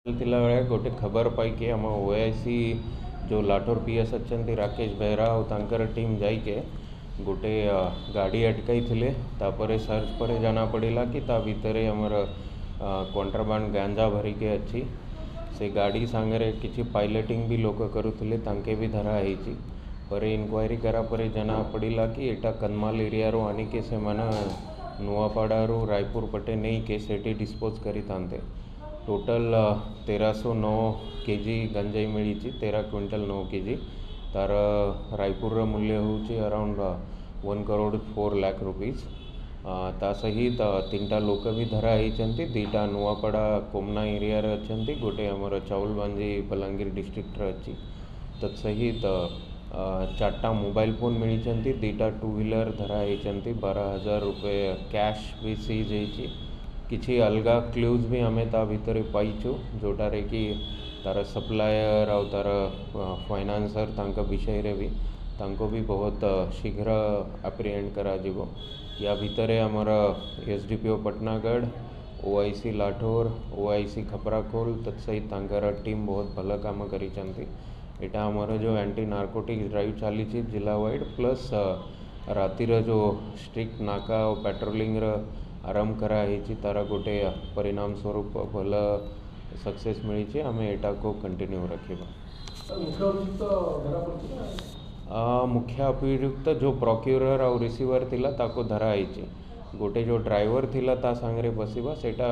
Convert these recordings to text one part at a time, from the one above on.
थिला बेले गोटे खबर पाई आम ओआईसी जो लाठोर पीएस अच्छा राकेश बेहरा और तांकर टीम जाइके गोटे गाड़ी अटकई थे तापर सर्च पर जाना पड़ा कि ता भितर आमर कंट्राबांड गांजा भरिके अच्छी से गाड़ी सांगरे किसी पायलटिंग भी लोग करुले तांके भी धरा होती पर इनक्वारी करा पर जाना पड़ा कि एटा कन्माल एरिया रो आनिके से माना नुआपाड़ू रायपुर पटे नहीं के सेठी डिस्पोज करी तांते टोटल 1309 केजी गंजाई मिली 13 क्विंटल 9 केजी तार रायपुर मूल्य हूँ अराउंड 1 करोड़ 4 लाख रुपीज ता सहित 3टा लोक भी धरा होती 2टा नुआपड़ा कोमना एरिया अच्छा गोटे आमर चाउलबांजी बलांगीर डिस्ट्रिक्ट अच्छी तत्सहित 4टा मोबाइल फोन मिली 2टा 2 व्हीलर धरा होती 12,000 रुपये कैश भी सीज होती किसी अलग क्लूज भी आम ता भितर पाइचु जोटारे कि तार सप्लायर और तार फाइनान्सर तांका विषय रे भी तांको भी बहुत शीघ्र एप्रिहेंड करा जिवो या भितर आमर SDPO Patnagarh OIC Lathor OIC Khaprakhol तत्सहित तांकर टीम बहुत भल काम करिसेंती एटा आमर जो एंटी नार्कोटिक ड्राइव चली जिला वाइड प्लस रातिर जो स्ट्रिक्ट नाका और पेट्रोलिंग आरंभ कराई तार गोटे परिणाम स्वरूप भल सक्सेस मिली आम एटा को कंटिन्यू रखा मुख्य अभियुक्त जो प्रोक्यूरर और रिसीवर थिला ताको धरा होती गोटे जो ड्राइवर थिला ता सांगरे बसवा सेटा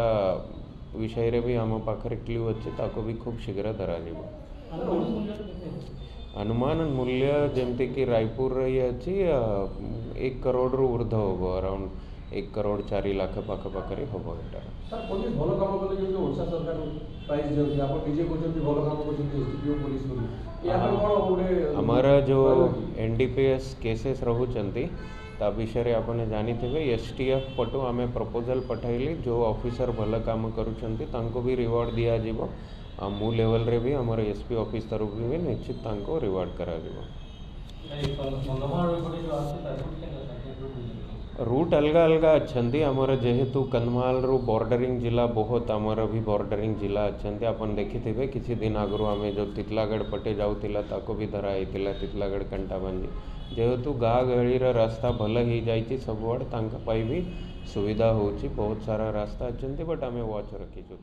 विषय रे भी आम पाखरे क्लू अच्छे ताको भी खूब शीघ्र धरा जीव अनुमान मूल्य जमती कि रायपुर ये अच्छी 1 करोड़ रु ऊर्ध हम अराउंड 1 करोड़ 4 लाख पाखपाखे हम आमर जो एनडीपीएस केसेस रोचंती ता विषय आपने जानी थे एसटीएफ पटू आम प्रपोजल पठाइली जो ऑफिसर भल काम करुँच भी रिवार्ड दिया दिजाव मु लेवल रे भी आमर एसपी ऑफिस तरफ भी निश्चित तांको रिवार्ड करा रूट अलग अलग अच्छा आमर जेहेतु कंधमाल रू बॉर्डरिंग जिला बहुत आमर भी बॉर्डरिंग जिला अच्छा आपन देखी किसी दिन आगु आम जो तितलागढ़ पटे जाऊला ताको भी धरा होता तितलागढ़ कंटाबांजी जेहेतु गाँ गहली रास्ता भल हो जाए सबुआड़ भी सुविधा होची बहुत सारा रास्ता अच्छा बट आम वॉच रखीचु।